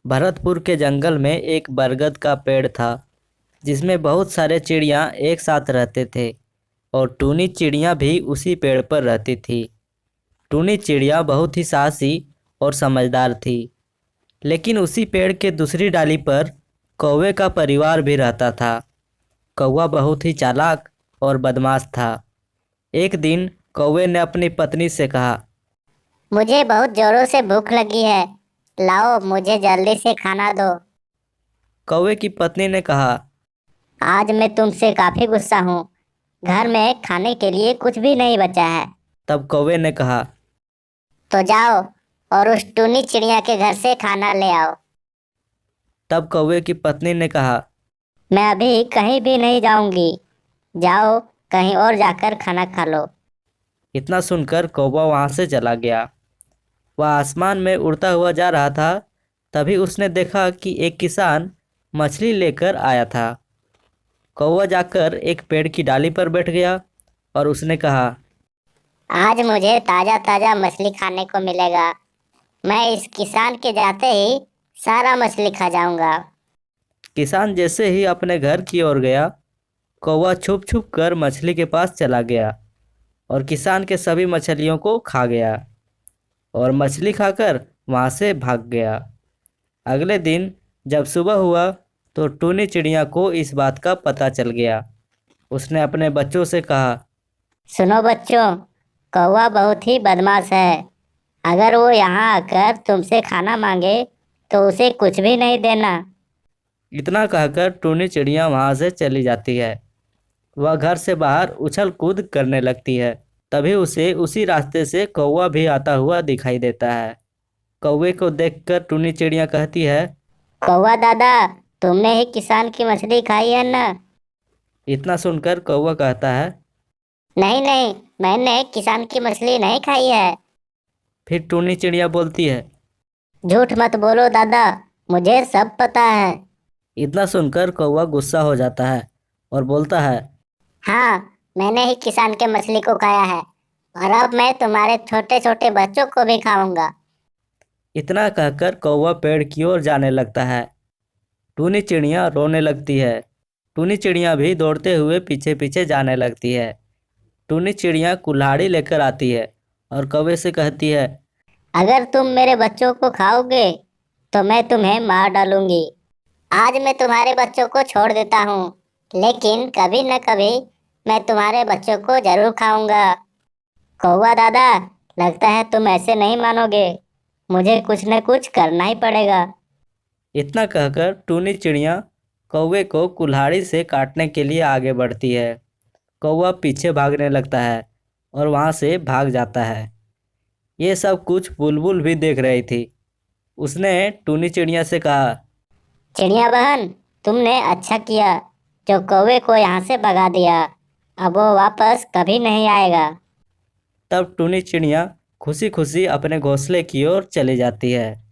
भरतपुर के जंगल में एक बरगद का पेड़ था जिसमें बहुत सारे चिड़िया एक साथ रहते थे और टूनी चिड़िया भी उसी पेड़ पर रहती थी। टूनी चिड़िया बहुत ही साहसी और समझदार थी, लेकिन उसी पेड़ के दूसरी डाली पर कौवे का परिवार भी रहता था। कौवा बहुत ही चालाक और बदमाश था। एक दिन कौवे ने अपनी पत्नी से कहा, मुझे बहुत जोरों से भूख लगी है। लाओ मुझे जल्दी से खाना दो। कौवे की पत्नी ने कहा, आज मैं तुमसे काफी गुस्सा हूँ। घर में खाने के लिए कुछ भी नहीं बचा है। तब कौवे ने कहा, तो जाओ और उस टूनी चिड़िया के घर से खाना ले आओ। तब कौवे की पत्नी ने कहा, मैं अभी कहीं भी नहीं जाऊंगी। जाओ कहीं और जाकर खाना खा लो। इतना सुनकर कौवा वहां से चला गया। वह आसमान में उड़ता हुआ जा रहा था। तभी उसने देखा कि एक किसान मछली लेकर आया था। कौवा जाकर एक पेड़ की डाली पर बैठ गया और उसने कहा, आज मुझे ताजा ताजा मछली खाने को मिलेगा। मैं इस किसान के जाते ही सारा मछली खा जाऊंगा। किसान जैसे ही अपने घर की ओर गया, कौवा छुप छुप कर मछली के पास चला गया और किसान के सभी मछलियों को खा गया और मछली खाकर वहां से भाग गया। अगले दिन जब सुबह हुआ तो टूनी चिड़िया को इस बात का पता चल गया। उसने अपने बच्चों से कहा, सुनो बच्चों, कौवा बहुत ही बदमाश है। अगर वो यहाँ आकर तुमसे खाना मांगे तो उसे कुछ भी नहीं देना। इतना कहकर टूनी चिड़िया वहां से चली जाती है। वह घर से बाहर उछल कूद करने लगती है। तभी उसे उसी रास्ते से कौवा भी आता हुआ दिखाई देता है। कौवे को देखकर टूनी चिड़िया कहती है, कौवा दादा, तुमने ही किसान की मछली खाई है ना? इतना सुनकर कौवा कहता है, नहीं नहीं, मैंने किसान की मछली नहीं खाई है। फिर टूनी चिड़िया बोलती है। झूठ मत बोलो दादा, मुझे सब पता है। इतना सुनकर कौवा गुस्सा हो जाता है और बोलता है, हाँ, मैंने ही किसान के मछली को खाया है और अब मैं तुम्हारे छोटे छोटे बच्चों को भी खाऊंगा। इतना कहकर कौवा पेड़ की ओर जाने लगता है। टूनी चिड़िया रोने लगती है। टूनी चिड़िया भी दौड़ते हुए पीछे पीछे जाने लगती है। टूनी चिड़िया कुल्हाड़ी लेकर आती है और कौवे से कहती है, अगर तुम मेरे बच्चों को खाओगे तो मैं तुम्हें मार डालूंगी। आज मैं तुम्हारे बच्चों को छोड़ देता हूँ, लेकिन कभी न कभी मैं तुम्हारे बच्चों को जरूर खाऊंगा। कौवा दादा, लगता है तुम ऐसे नहीं मानोगे। मुझे कुछ न कुछ करना ही पड़ेगा। इतना कहकर टूनी चिड़िया कौवे को कुल्हाड़ी से काटने के लिए आगे बढ़ती है। कौवा पीछे भागने लगता है और वहाँ से भाग जाता है। ये सब कुछ बुलबुल भी देख रही थी। उसने टूनी चिड़िया से कहा, चिड़िया बहन, तुमने अच्छा किया जो कौवे को यहाँ से भगा दिया। अब वो वापस कभी नहीं आएगा। तब टूनी चिड़िया खुशी खुशी अपने घोंसले की ओर चली जाती है।